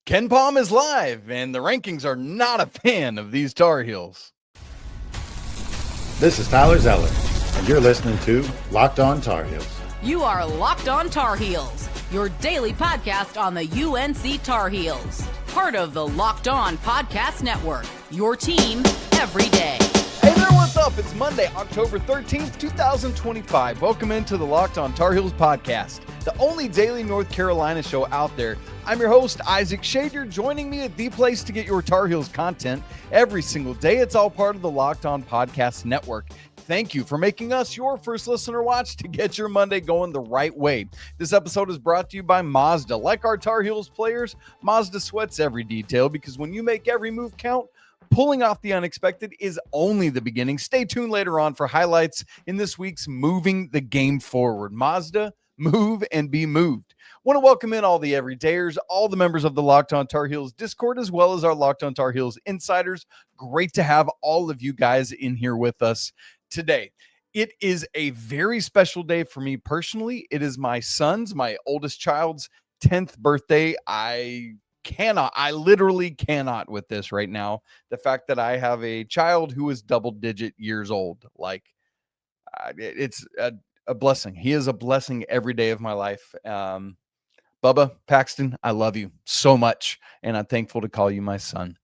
KenPom is live, and the rankings are not a fan of these Tar Heels. This is Tyler Zeller, and you're listening to Locked On Tar Heels. You are Locked On Tar Heels, your daily podcast on the UNC Tar Heels. Part of the Locked On Podcast Network, your team every day. Hey there, what's up? It's Monday, October 13th, 2025. Welcome into the Locked On Tar Heels podcast, the only daily North Carolina show out there. I'm your host, Isaac Schade. You're joining me at the place to get your Tar Heels content every single day. It's all part of the Locked On Podcast Network. Thank you for making us your first listener watch to get your Monday going the right way. This episode is brought to you by Mazda. Like our Tar Heels players, Mazda sweats every detail because when you make every move count, pulling off the unexpected is only the beginning. Stay tuned later on for highlights in this week's Moving the Game Forward. Mazda, move and be moved. Want to welcome in all the everydayers, all the members of the Locked On Tar Heels Discord, as well as our Locked On Tar Heels insiders. Great to have all of you guys in here with us today. It is a very special day for me personally. It is my oldest child's 10th birthday. I literally cannot with this right now. The fact that I have a child who is double-digit years old, it's a blessing. He is a blessing every day of my life. Bubba Paxton, I love you so much, and I'm thankful to call you my son.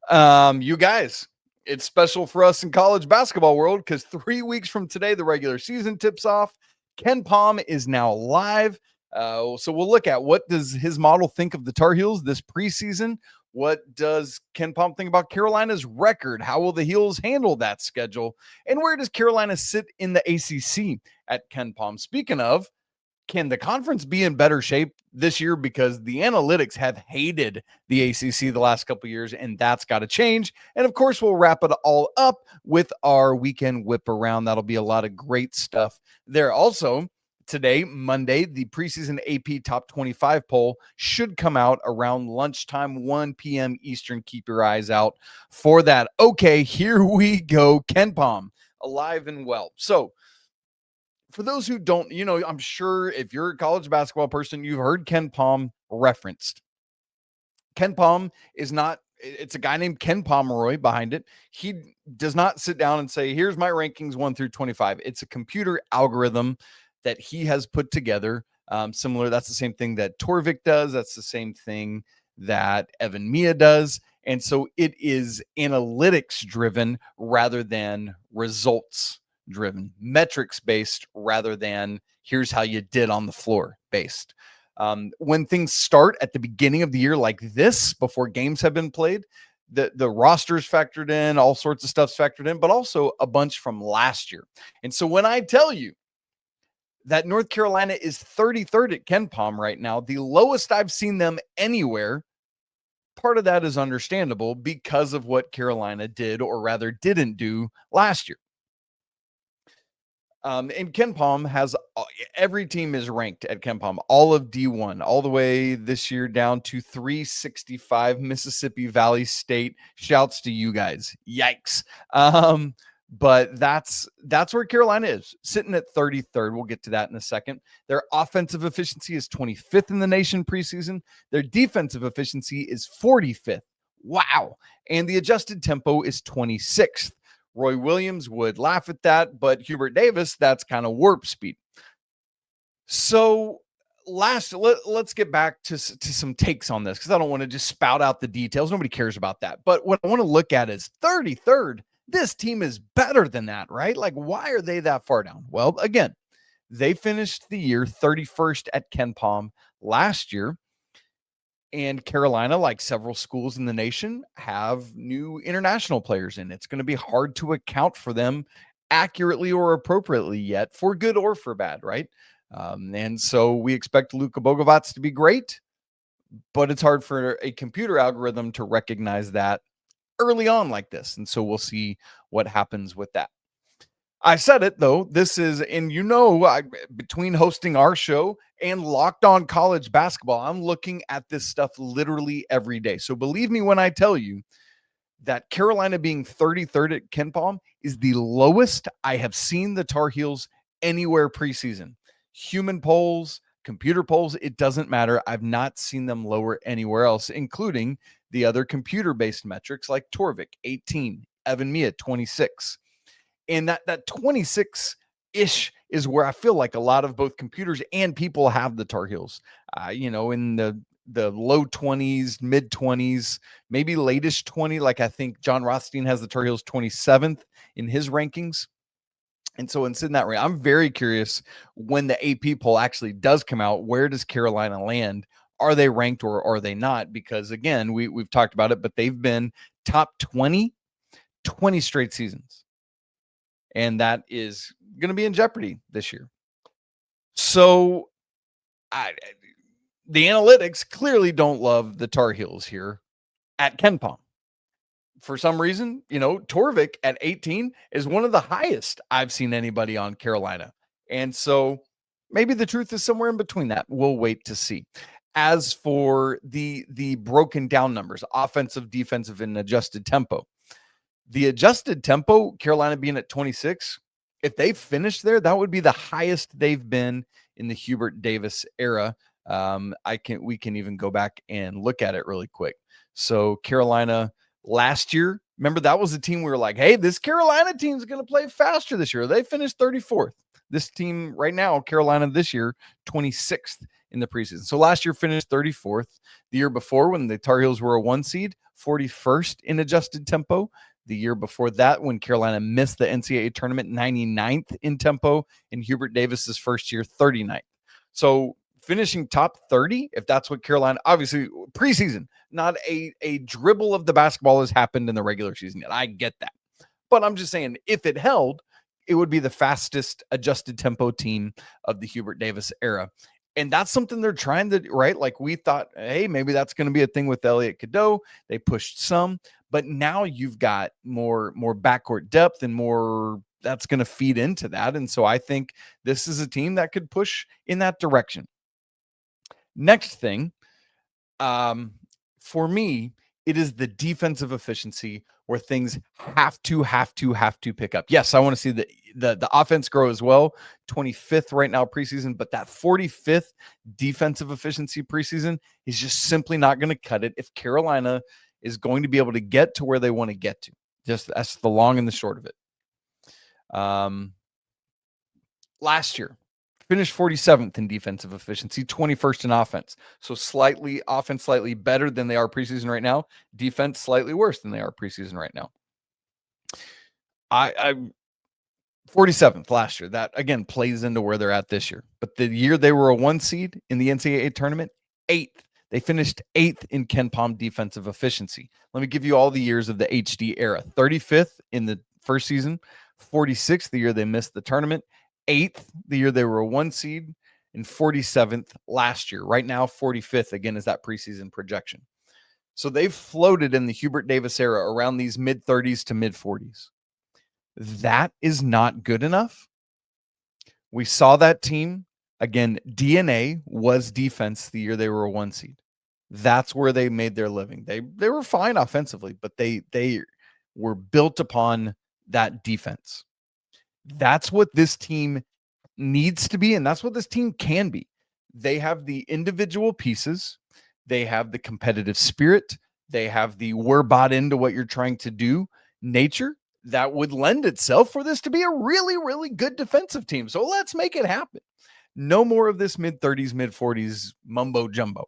You guys, it's special for us in college basketball world because 3 weeks from today, the regular season tips off. KenPom is now live. So we'll look at what does his model think of the Tar Heels this preseason? What does KenPom think about Carolina's record? How will the Heels handle that schedule? And where does Carolina sit in the ACC at KenPom? Speaking of, can the conference be in better shape this year? Because the analytics have hated the ACC the last couple of years, and that's got to change. And of course, we'll wrap it all up with our weekend whip around. That'll be a lot of great stuff there. Also, today, Monday, the preseason AP Top 25 poll should come out around lunchtime, 1 p.m. Eastern. Keep your eyes out for that. Okay, here we go. KenPom, alive and well. So, for those who don't, I'm sure if you're a college basketball person, you've heard KenPom referenced. KenPom is not, it's a guy named Ken Pomeroy behind it. He does not sit down and say, here's my rankings 1 through 25. It's a computer algorithm that he has put together. Similar, that's the same thing that Torvik does. That's the same thing that Evan Mia does. And so it is analytics driven rather than results driven, metrics based rather than here's how you did on the floor based. When things start at the beginning of the year like this, before games have been played, the rosters factored in, all sorts of stuff's factored in, but also a bunch from last year. And so when I tell you that North Carolina is 33rd at KenPom right now, the lowest I've seen them anywhere, part of that is understandable because of what Carolina did, or rather didn't do last year. And KenPom has, every team is ranked at KenPom, all of D1, all the way this year down to 365, Mississippi Valley State. Shouts to you guys. Yikes. But that's where Carolina is, sitting at 33rd. We'll get to that in a second. Their offensive efficiency is 25th in the nation preseason. Their defensive efficiency is 45th. Wow. And the adjusted tempo is 26th. Roy Williams would laugh at that, but Hubert Davis, that's kind of warp speed. So let's get back to some takes on this, because I don't want to just spout out the details. Nobody cares about that. But what I want to look at is 33rd. This team is better than that, right? Like, why are they that far down? Well, again, they finished the year 31st at KenPom last year. And Carolina, like several schools in the nation, have new international players in. It's going to be hard to account for them accurately or appropriately yet, for good or for bad, right? And so we expect Luka Bogavac to be great, but it's hard for a computer algorithm to recognize that early on like this. And so we'll see what happens with that. I said it, though. This is, and between hosting our show and Locked On College Basketball, I'm looking at this stuff literally every day. So believe me when I tell you that Carolina being 33rd at KenPom is the lowest I have seen the Tar Heels anywhere preseason. Human polls, computer polls, it doesn't matter. I've not seen them lower anywhere else, including the other computer-based metrics like Torvik, 18, Evan Mia, 26. And that 26-ish is where I feel like a lot of both computers and people have the Tar Heels, in the low 20s, mid 20s, maybe latest 20. Like I think John Rothstein has the Tar Heels 27th in his rankings. And so in that range, I'm very curious when the AP poll actually does come out, where does Carolina land? Are they ranked or are they not? Because again, we've talked about it, but they've been top 20 straight seasons. And that is going to be in jeopardy this year. So the analytics clearly don't love the Tar Heels here at KenPom. For some reason, Torvik at 18 is one of the highest I've seen anybody on Carolina. And so maybe the truth is somewhere in between that. We'll wait to see. As for the broken down numbers, offensive, defensive, and adjusted tempo. The adjusted tempo, Carolina being at 26, if they finish there, that would be the highest they've been in the Hubert Davis era. We can even go back and look at it really quick. So Carolina last year, remember that was the team we were like, hey, this Carolina team is going to play faster this year. They finished 34th. This team right now, Carolina this year, 26th in the preseason. So last year finished 34th. The year before, when the Tar Heels were a 1 seed, 41st in adjusted tempo. The year before that, when Carolina missed the NCAA tournament, 99th in tempo. In Hubert Davis's first year, 39th. So finishing top 30, if that's what Carolina, obviously preseason, not a dribble of the basketball has happened in the regular season yet. I get that. But I'm just saying, if it held, it would be the fastest adjusted tempo team of the Hubert Davis era. And that's something they're trying to, right? Like we thought, hey, maybe that's going to be a thing with Elliot Cadeau. They pushed some, but now you've got more backcourt depth and more that's going to feed into that. And so I think this is a team that could push in that direction. Next thing, for me, it is the defensive efficiency where things have to pick up. Yes, I want to see the offense grow as well. 25th right now preseason, but that 45th defensive efficiency preseason is just simply not going to cut it if Carolina is going to be able to get to where they want to get to. Just that's the long and the short of it. Last year, finished 47th in defensive efficiency, 21st in offense. So slightly better than they are preseason right now. Defense slightly worse than they are preseason right now. I 47th last year. That again plays into where they're at this year. But the year they were a 1 seed in the NCAA tournament, 8th. They finished 8th in KenPom defensive efficiency. Let me give you all the years of the HD era. 35th in the first season, 46th the year they missed the tournament, 8th the year they were a 1 seed, and 47th last year. Right now, 45th again is that preseason projection. So they've floated in the Hubert Davis era around these mid-30s to mid-40s. That is not good enough. We saw that team. Again, DNA was defense the year they were a 1 seed. That's where they made their living. They were fine offensively, but they were built upon that defense. That's what this team needs to be, and that's what this team can be. They have the individual pieces. They have the competitive spirit. They have the we're bought into what you're trying to do nature that would lend itself for this to be a really, really good defensive team. So let's make it happen. No more of this mid-30s, mid-40s mumbo jumbo.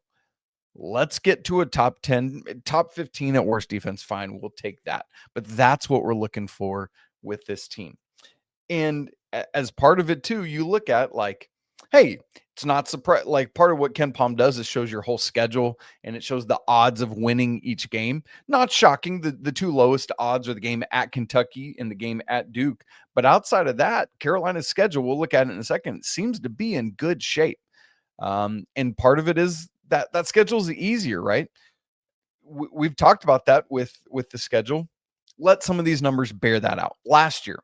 Let's get to a top 10, top 15 at worst defense. Fine, we'll take that. But that's what we're looking for with this team. And as part of it too, you look at like, hey, it's not surprise. Like part of what KenPom does is shows your whole schedule and it shows the odds of winning each game. Not shocking. The two lowest odds are the game at Kentucky and the game at Duke. But outside of that, Carolina's schedule, we'll look at it in a second, seems to be in good shape. And part of it is that schedule is easier, right? We've talked about that with the schedule. Let some of these numbers bear that out. Last year,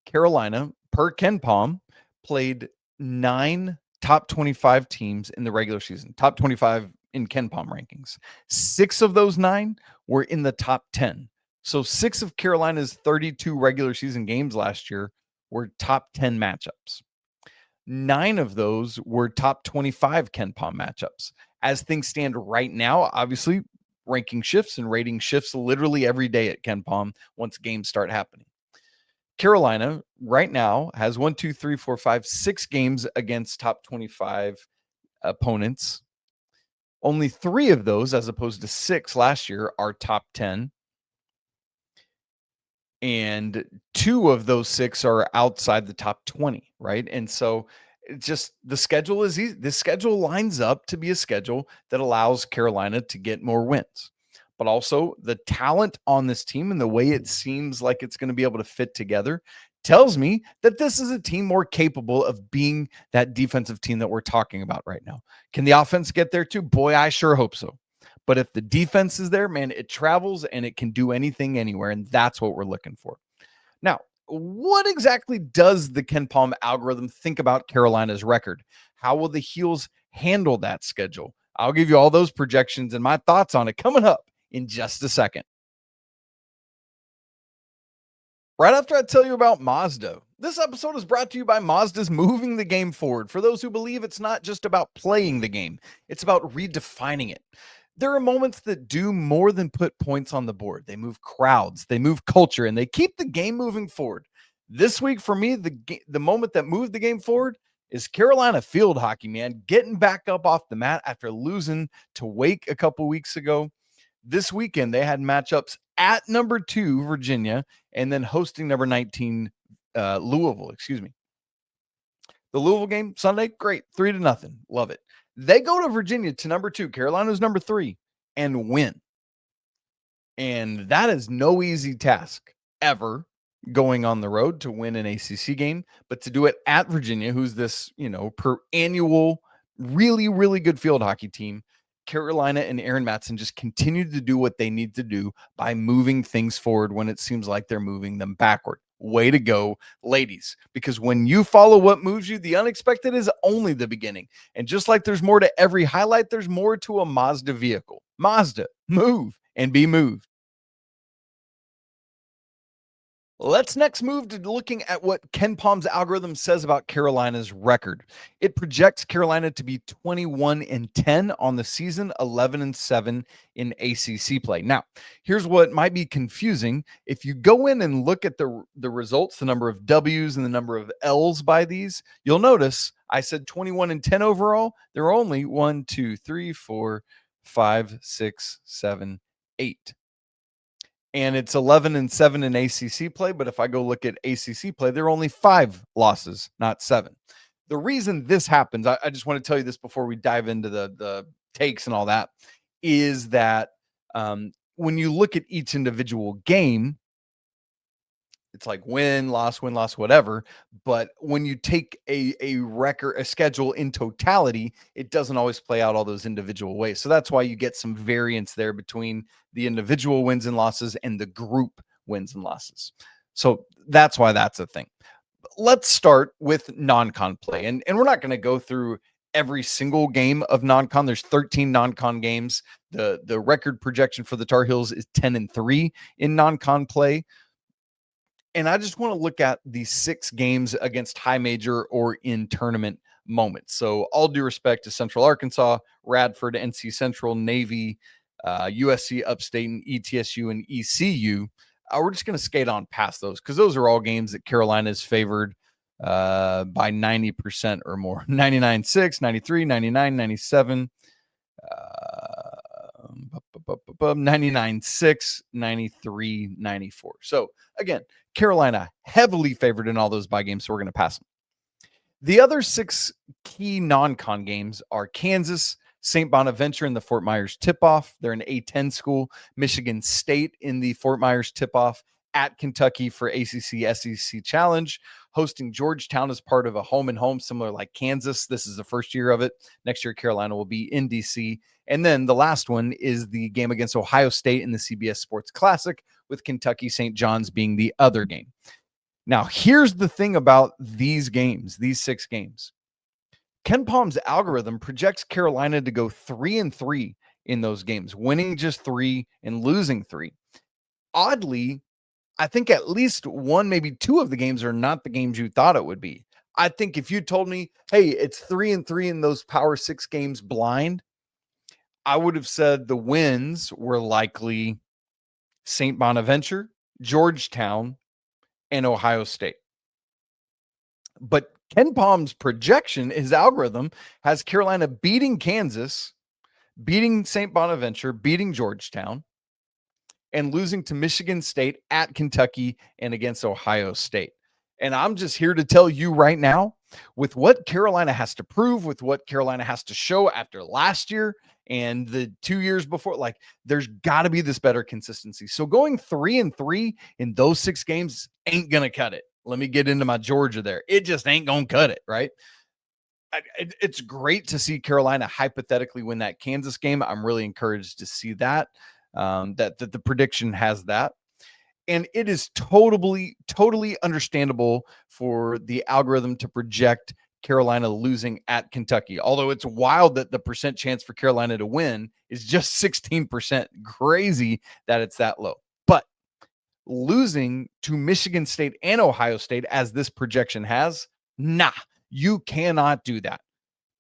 Carolina, per KenPom, played 9 top 25 teams in the regular season, top 25 in KenPom rankings. 6 of those 9 were in the top 10. So 6 of Carolina's 32 regular season games last year were top 10 matchups. 9 of those were top 25 KenPom matchups. As things stand right now, obviously, ranking shifts and rating shifts literally every day at KenPom once games start happening. Carolina right now has 6 games against top 25 opponents. Only 3 of those, as opposed to 6 last year, are top 10. And 2 of those 6 are outside the top 20, right? And so just the schedule is easy. The schedule lines up to be a schedule that allows Carolina to get more wins. But also the talent on this team and the way it seems like it's going to be able to fit together tells me that this is a team more capable of being that defensive team that we're talking about right now. Can the offense get there too? Boy, I sure hope so. But if the defense is there, man, it travels and it can do anything anywhere. And that's what we're looking for. Now, what exactly does the KenPom algorithm think about Carolina's record? How will the Heels handle that schedule? I'll give you all those projections and my thoughts on it coming up in just a second. Right after I tell you about Mazda. This episode is brought to you by Mazda's moving the game forward. For those who believe it's not just about playing the game, it's about redefining it. There are moments that do more than put points on the board. They move crowds, they move culture, and they keep the game moving forward. This week for me, the moment that moved the game forward is Carolina field hockey, man, getting back up off the mat after losing to Wake a couple weeks ago. This weekend, they had matchups at number 2, Virginia, and then hosting number 19, Louisville, The Louisville game Sunday, great, 3-0. Love it. They go to Virginia to number 2, Carolina's number 3, and win. And that is no easy task ever, going on the road to win an ACC game, but to do it at Virginia, who's this, per annual, really, really good field hockey team. Carolina and Aaron Matson just continue to do what they need to do by moving things forward when it seems like they're moving them backward. Way to go, ladies, because when you follow what moves you, the unexpected is only the beginning. And just like there's more to every highlight, there's more to a Mazda vehicle. Mazda, move and be moved. Let's next move to looking at what KenPom's algorithm says about Carolina's record. It projects Carolina to be 21-10 on the season, 11-7 in ACC play. Now, here's what might be confusing. If you go in and look at the results, the number of W's and the number of L's by these, you'll notice I said 21-10 overall. There are only 1, 2, 3, 4, 5, 6, 7, 8. And it's 11-7 in ACC play. But if I go look at ACC play, there are only 5 losses, not 7. The reason this happens, I just want to tell you this before we dive into the takes and all that, is that when you look at each individual game, it's like win, loss, whatever. But when you take a record, a schedule in totality, it doesn't always play out all those individual ways. So that's why you get some variance there between the individual wins and losses and the group wins and losses. So that's why that's a thing. Let's start with non-con play. And we're not going to go through every single game of non-con. There's 13 non-con games. The record projection for the Tar Heels is 10-3 in non-con play. And I just want to look at the 6 games against high major or in tournament moments. So all due respect to Central Arkansas, Radford, NC Central, Navy, USC, Upstate, and ETSU and ECU. We're just going to skate on past those because those are all games that Carolina is favored by 90% or more. 99-6, 93, 99, 97, 99-6, 93, 94. So again, Carolina heavily favored in all those bye games, so we're going to pass them. The other 6 key non-con games are Kansas, St. Bonaventure in the Fort Myers tip-off. They're an A-10 school. Michigan State in the Fort Myers tip-off. At Kentucky for ACC SEC Challenge. Hosting Georgetown as part of a home-and-home, similar like Kansas. This is the first year of it. Next year, Carolina will be in D.C. And then the last one is the game against Ohio State in the CBS Sports Classic, with Kentucky St. John's being the other game. Now, here's the thing about these games, these 6 games. KenPom's algorithm projects Carolina to go 3-3 in those games, winning just 3 and losing 3. Oddly, I think at least 1, maybe 2 of the games are not the games you thought it would be. I think if you told me, hey, it's 3-3 in those Power 6 games blind, I would have said the wins were likely St. Bonaventure, Georgetown, and Ohio State. But KenPom's projection, his algorithm, has Carolina beating Kansas, beating St. Bonaventure, beating Georgetown, and losing to Michigan State, at Kentucky, and against Ohio State. And I'm just here to tell you right now, with what Carolina has to prove, with what Carolina has to show after last year and the 2 years before, like, there's got to be this better consistency. So going 3-3 in those 6 games ain't going to cut it. Let me get into my Georgia there. It just ain't going to cut it, right? It's great to see Carolina hypothetically win that Kansas game. I'm really encouraged to see that, that the prediction has that. And it is totally understandable for the algorithm to project Carolina losing at Kentucky. Although it's wild that the percent chance for Carolina to win is just 16%. Crazy that it's that low. But losing to Michigan State and Ohio State, as this projection has, nah, you cannot do that.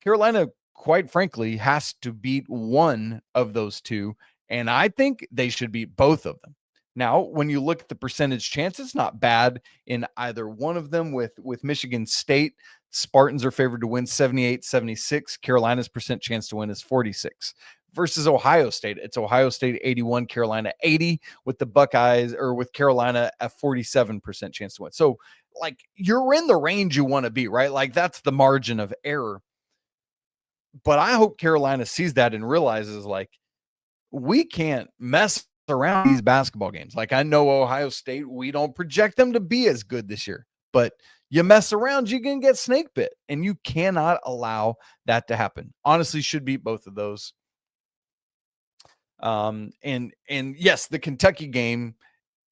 Carolina, quite frankly, has to beat one of those two, and I think they should beat both of them. Now, when you look at the percentage chance, it's not bad in either one of them. With Michigan State, Spartans are favored to win 78-76. Carolina's percent chance to win is 46. Versus Ohio State, it's Ohio State 81, Carolina 80, with the Buckeyes, or with Carolina a 47% chance to win. So, like, you're in the range you want to be, right? Like, that's the margin of error. But I hope Carolina sees that and realizes, like, we can't mess around these basketball games. Like, I know Ohio State, we don't project them to be as good this year, but you mess around, you can get snake bit, and you cannot allow that to happen. Honestly, should beat both of those. And yes, the Kentucky game,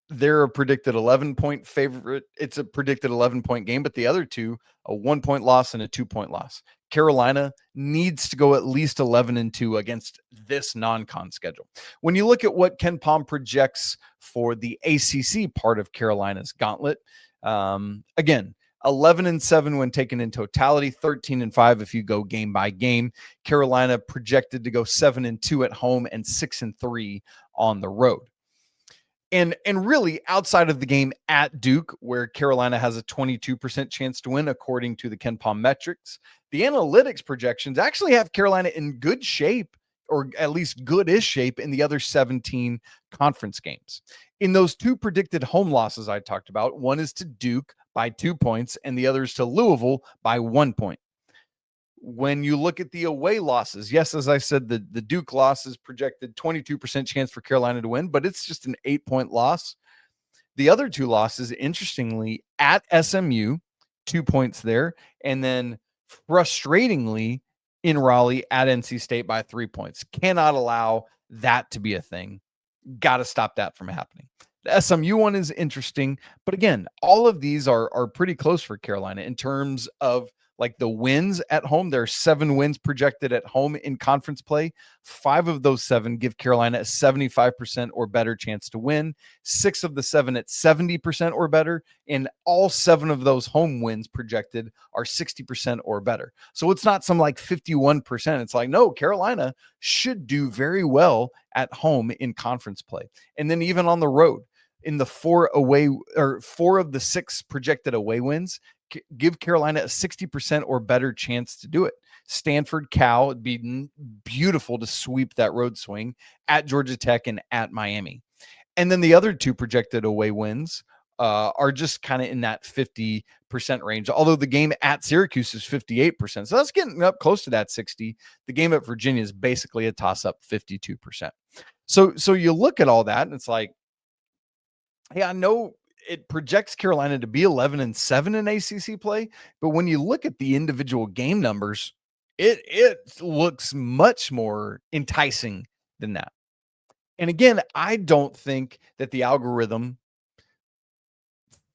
they're a predicted 11-point favorite. It's a predicted 11-point game, but the other two, a 1-point loss and a 2-point loss. Carolina needs to go at least 11-2 against this non-con schedule. When you look at what KenPom projects for the ACC part of Carolina's gauntlet, again, 11-7 when taken in totality, 13-5 if you go game by game. Carolina projected to go 7-2 at home and 6-3 on the road. And really, outside of the game at Duke, where Carolina has a 22% chance to win, according to the KenPom metrics, the analytics projections actually have Carolina in good shape, or at least good-ish shape, in the other 17 conference games. In those two predicted home losses I talked about, one is to Duke by 2 points, and the other is to Louisville by 1 point. When you look at the away losses, yes, as I said, the Duke loss is projected 22% chance for Carolina to win, but it's just an 8-point loss. The other two losses, interestingly, at SMU, 2 points there, and then frustratingly in Raleigh at NC State by 3 points. Cannot allow that to be a thing. Got to stop that from happening. The SMU one is interesting, but again, all of these are pretty close for Carolina in terms of, like, the wins at home. There are 7 wins projected at home in conference play. 5 of those 7 give Carolina a 75% or better chance to win. 6 of the 7 at 70% or better. And all 7 of those home wins projected are 60% or better. So it's not some like 51%. It's like, no, Carolina should do very well at home in conference play. And then even on the road, in the 4 of the 6 projected away wins, give Carolina a 60% or better chance to do it. Stanford, Cal, it'd be beautiful to sweep that road swing, at Georgia Tech and at Miami. And then the other 2 projected away wins are just kind of in that 50% range. Although the game at Syracuse is 58%. So that's getting up close to that 60. The game at Virginia is basically a toss-up, 52%. So you look at all that and it's like, hey, I know it projects Carolina to be 11-7 in ACC play, but when you look at the individual game numbers, it looks much more enticing than that. And again, I don't think that the algorithm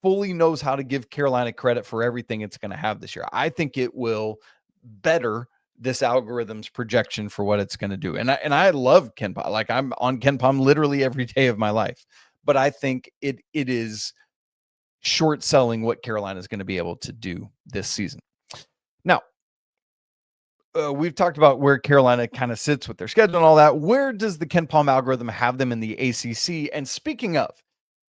fully knows how to give Carolina credit for everything it's going to have this year. I think it will better this algorithm's projection for what it's going to do. And I love KenPom. Like, I'm on KenPom literally every day of my life. But I think it is short selling what Carolina is going to be able to do this season. Now, we've talked about where Carolina kind of sits with their schedule and all that. Where does the KenPom algorithm have them in the ACC? And speaking of,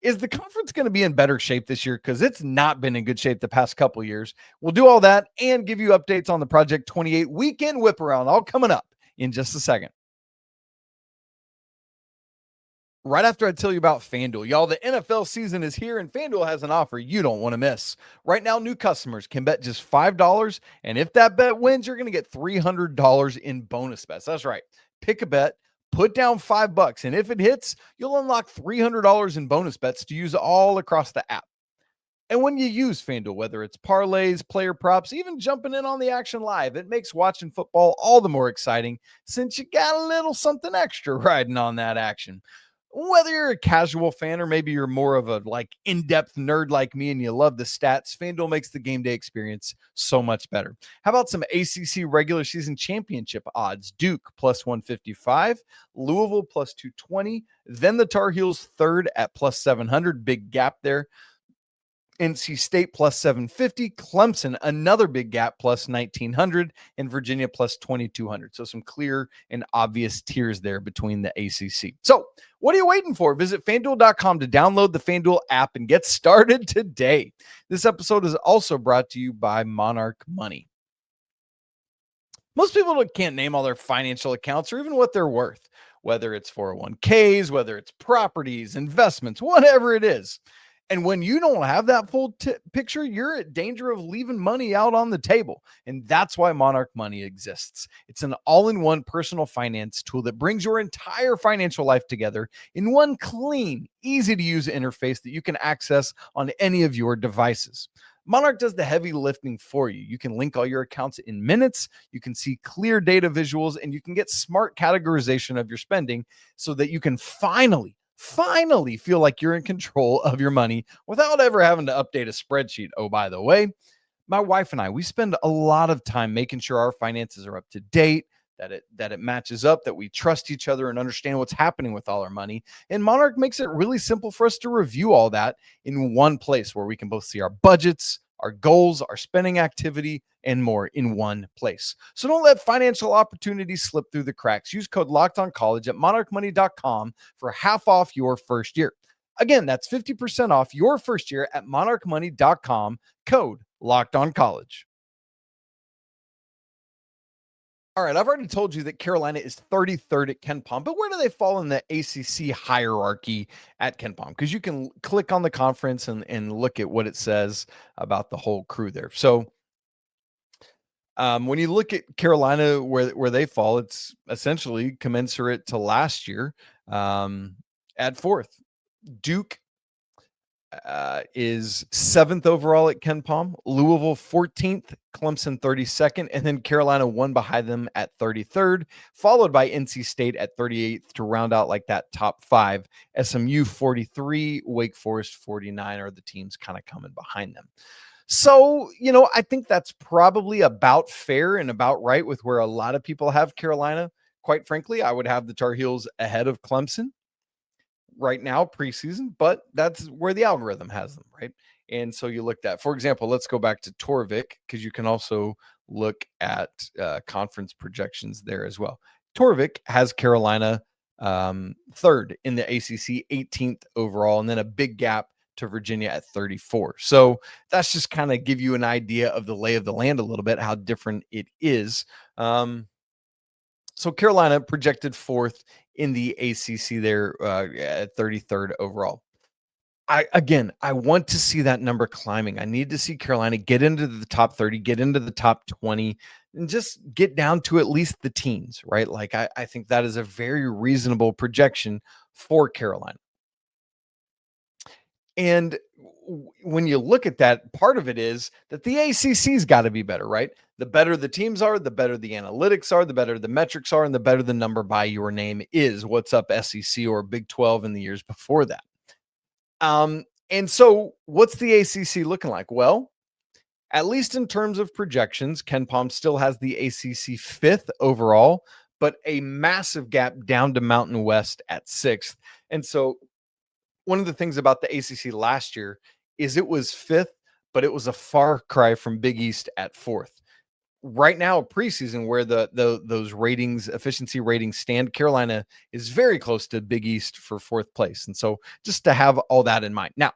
is the conference going to be in better shape this year? Because it's not been in good shape the past couple years. We'll do all that and give you updates on the Project 28 weekend whip around, all coming up in just a second. Right after I tell you about FanDuel, y'all, the NFL season is here and FanDuel has an offer you don't want to miss. Right now, new customers can bet just $5, and if that bet wins, you're going to get $300 in bonus bets. That's right. Pick a bet, put down $5, and if it hits, you'll unlock $300 in bonus bets to use all across the app. And when you use FanDuel, whether it's parlays, player props, even jumping in on the action live, it makes watching football all the more exciting since you got a little something extra riding on that action. Whether you're a casual fan or maybe you're more of a in-depth nerd like me and you love the stats, FanDuel makes the game day experience so much better. How about some ACC regular season championship odds? Duke plus 155, Louisville plus 220, then the Tar Heels third at plus 700, big gap there. NC State plus 750, Clemson, another big gap, plus 1900, and Virginia plus 2200. So some clear and obvious tiers there between the ACC. So what are you waiting for? Visit FanDuel.com to download the FanDuel app and get started today. This episode is also brought to you by Monarch Money. Most people can't name all their financial accounts or even what they're worth, whether it's 401ks, whether it's properties, investments, whatever it is. And when you don't have that full picture, you're at danger of leaving money out on the table. And that's why Monarch Money exists. It's an all-in-one personal finance tool that brings your entire financial life together in one clean, easy-to-use interface that you can access on any of your devices. Monarch does the heavy lifting for you. You can link all your accounts in minutes. You can see clear data visuals, and you can get smart categorization of your spending so that you can finally feel like you're in control of your money without ever having to update a spreadsheet. Oh, by the way, my wife and I, we spend a lot of time making sure our finances are up to date, that it matches up, that we trust each other and understand what's happening with all our money. And Monarch makes it really simple for us to review all that in one place where we can both see our budgets, our goals, our spending activity, and more in one place. So don't let financial opportunities slip through the cracks. Use code LOCKEDONCollege at monarchmoney.com for half off your first year. Again, that's 50% off your first year at monarchmoney.com, code LOCKEDONCollege. All right, I've already told you that Carolina is 33rd at KenPom, but where do they fall in the ACC hierarchy at KenPom? Because you can click on the conference and look at what it says about the whole crew there. So when you look at Carolina, where they fall, it's essentially commensurate to last year at fourth. Duke is 7th overall at KenPom, Louisville 14th, Clemson 32nd, and then Carolina one behind them at 33rd, followed by NC State at 38th to round out like that top five. SMU 43, Wake Forest 49 are the teams kind of coming behind them. So, I think that's probably about fair and about right with where a lot of people have Carolina. Quite frankly, I would have the Tar Heels ahead of Clemson right now, preseason, but that's where the algorithm has them, right? And so you looked at, for example, let's go back to Torvik, because you can also look at conference projections there as well. Torvik has Carolina third in the ACC, 18th overall, and then a big gap to Virginia at 34. So that's just kind of give you an idea of the lay of the land a little bit, how different it is. So Carolina projected fourth in the ACC there at 33rd overall. I want to see that number climbing. I need to see Carolina get into the top 30, get into the top 20, and just get down to at least the teens, right? Like I think that is a very reasonable projection for Carolina. And when you look at that, part of it is that the ACC's got to be better, right? The better the teams are, the better the analytics are, the better the metrics are, and the better the number by your name is. What's up, SEC or Big 12 in the years before that? And so what's the ACC looking like? Well, at least in terms of projections, KenPom still has the ACC 5th overall, but a massive gap down to Mountain West at 6th. And so one of the things about the ACC last year is it was 5th, but it was a far cry from Big East at 4th. Right now, preseason, where those ratings, efficiency ratings stand, Carolina is very close to Big East for 4th place. And so just to have all that in mind. Now,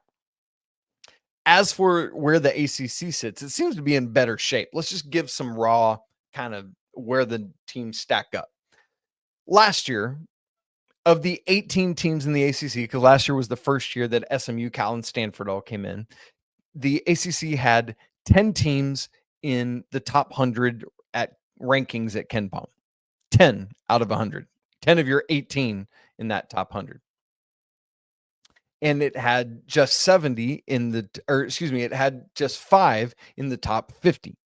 as for where the ACC sits, it seems to be in better shape. Let's just give some raw kind of where the teams stack up. Last year, of the 18 teams in the ACC, because last year was the first year that SMU, Cal, and Stanford all came in, the ACC had 10 teams in the top 100 at rankings at KenPom. 10 out of 100. 10 of your 18 in that top 100. And it had just 70 in the, it had just 5 in the top 50.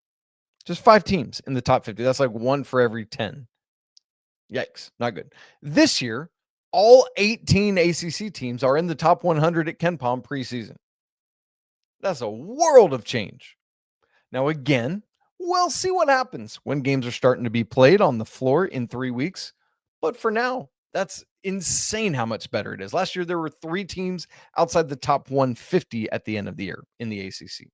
Just 5 teams in the top 50. That's like 1 for every 10. Yikes, not good. This year, all 18 ACC teams are in the top 100 at KenPom preseason. That's a world of change. Now, again, we'll see what happens when games are starting to be played on the floor in 3 weeks. But for now, that's insane how much better it is. Last year, there were 3 teams outside the top 150 at the end of the year in the ACC.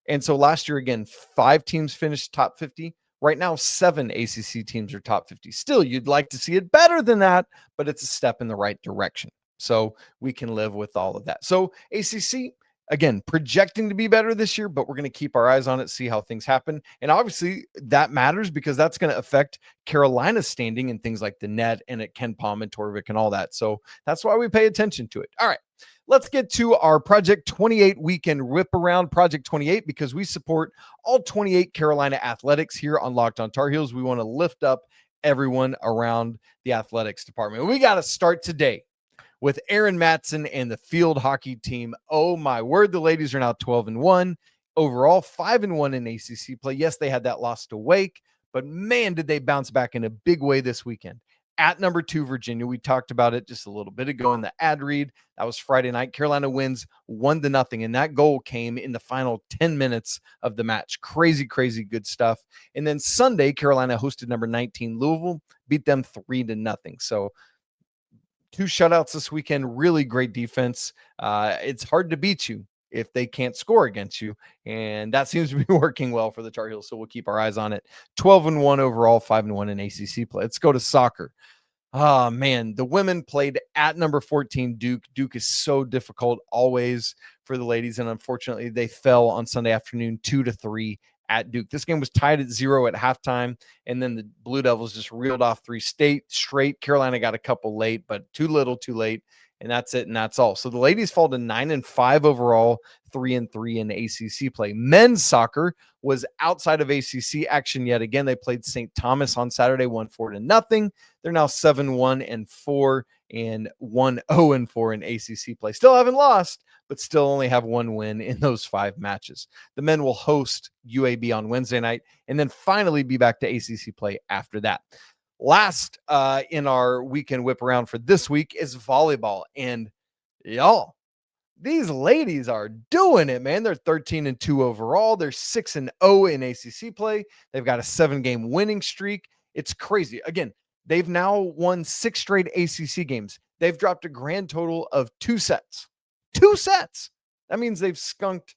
And so last year, again, 5 teams finished top 50. Right now, 7 ACC teams are top 50. Still, you'd like to see it better than that, but it's a step in the right direction. So we can live with all of that. So ACC, again, projecting to be better this year, but we're going to keep our eyes on it, see how things happen. And obviously that matters because that's going to affect Carolina's standing and things like the net and at KenPom and Torvik and all that. So that's why we pay attention to it. All right. Let's get to our Project 28 weekend whip around. Project 28, because we support all 28 Carolina athletics here on Locked On Tar Heels. We want to lift up everyone around the athletics department. We got to start today with Aaron Matson and the field hockey team. Oh my word, the ladies are now 12-1. Overall, 5-1 in ACC play. Yes, they had that loss to Wake, but man, did they bounce back in a big way this weekend. At number 2, Virginia, we talked about it just a little bit ago in the ad read. That was Friday night. Carolina wins 1-0, and that goal came in the final 10 minutes of the match. Crazy, crazy good stuff. And then Sunday, Carolina hosted number 19, Louisville, beat them 3-0. So 2 shutouts this weekend, really great defense. It's hard to beat you if they can't score against you, and that seems to be working well for the Tar Heels, so we'll keep our eyes on it. 12-1 overall, 5-1 in ACC play. Let's go to soccer. Oh, man, the women played at number 14, Duke. Duke is so difficult always for the ladies, and unfortunately, they fell on Sunday afternoon 2-3 at Duke. This game was tied at 0 at halftime, and then the Blue Devils just reeled off 3 straight. Carolina got a couple late, but too little, too late, and that's it, and that's all. So the ladies fall to 9-5 overall, 3-3 in ACC play. Men's soccer was outside of ACC action yet again. They played St. Thomas on Saturday, won 4-0. They're now 7-1-4 and 1-0-4 in ACC play. Still haven't lost, but still only have 1 win in those 5 matches. The men will host UAB on Wednesday night and then finally be back to ACC play after that. Last in our weekend whip around for this week is volleyball. And y'all, these ladies are doing it, man. They're 13-2 overall. They're 6-0 in ACC play. They've got a 7-game winning streak. It's crazy. Again, they've now won 6 straight ACC games. They've dropped a grand total of 2 sets. 2 sets. That means they've skunked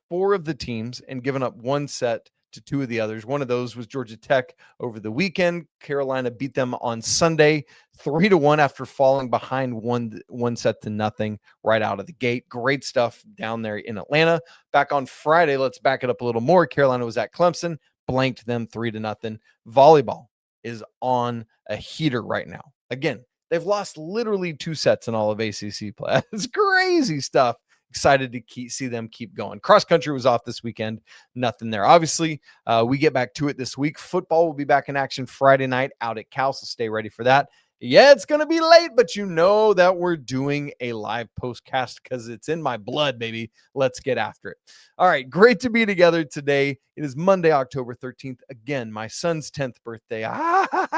4 of the teams and given up 1 set to 2 of the others. One of those was Georgia Tech over the weekend. Carolina beat them on Sunday 3-1 after falling behind 1-0 right out of the gate. Great stuff down there in Atlanta. Back on Friday, let's back it up a little more. Carolina was at Clemson, blanked them 3-0. Volleyball is on a heater right now. Again, they've lost literally 2 sets in all of ACC play. It's crazy stuff. Excited to see them keep going. Cross country was off this weekend. Nothing there. Obviously, we get back to it this week. Football will be back in action Friday night out at Cal, so stay ready for that. Yeah, it's going to be late, but you know that we're doing a live postcast because it's in my blood, baby. Let's get after it. All right, great to be together today. It is Monday, October 13th. Again, my son's 10th birthday.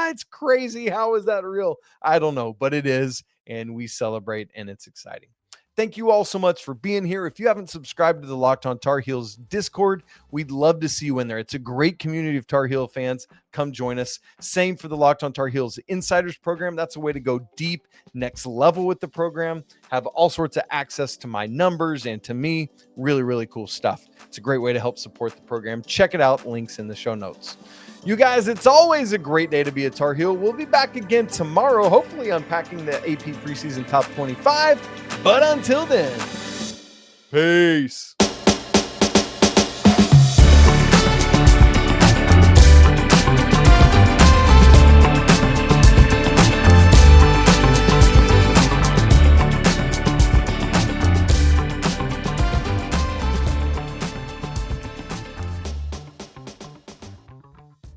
It's crazy. How is that real? I don't know, but it is, and we celebrate, and it's exciting. Thank you all so much for being here. If you haven't subscribed to the Locked On Tar Heels Discord, we'd love to see you in there. It's a great community of Tar Heel fans. Come join us. Same for the Locked On Tar Heels Insiders program. That's a way to go deep, next level with the program, have all sorts of access to my numbers and to me. Really, really cool stuff. It's a great way to help support the program. Check it out. Links in the show notes. You guys, it's always a great day to be a Tar Heel. We'll be back again tomorrow, hopefully unpacking the AP preseason top 25. But until then, peace.